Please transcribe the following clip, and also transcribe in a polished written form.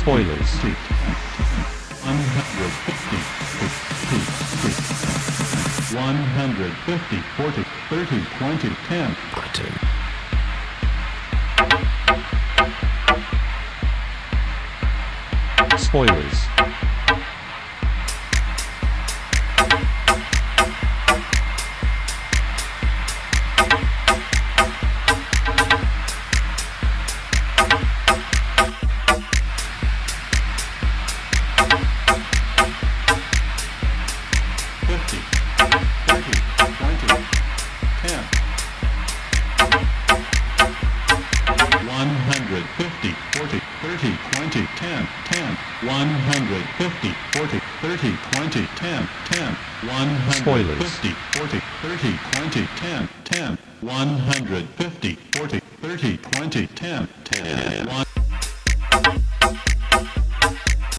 Spoilers. 150, 40, 30, 20, 10. Button. Spoilers. Spoilers. 50, 40, 30, 20, 10, 10. 150, 40, 30, 20, 10, 10.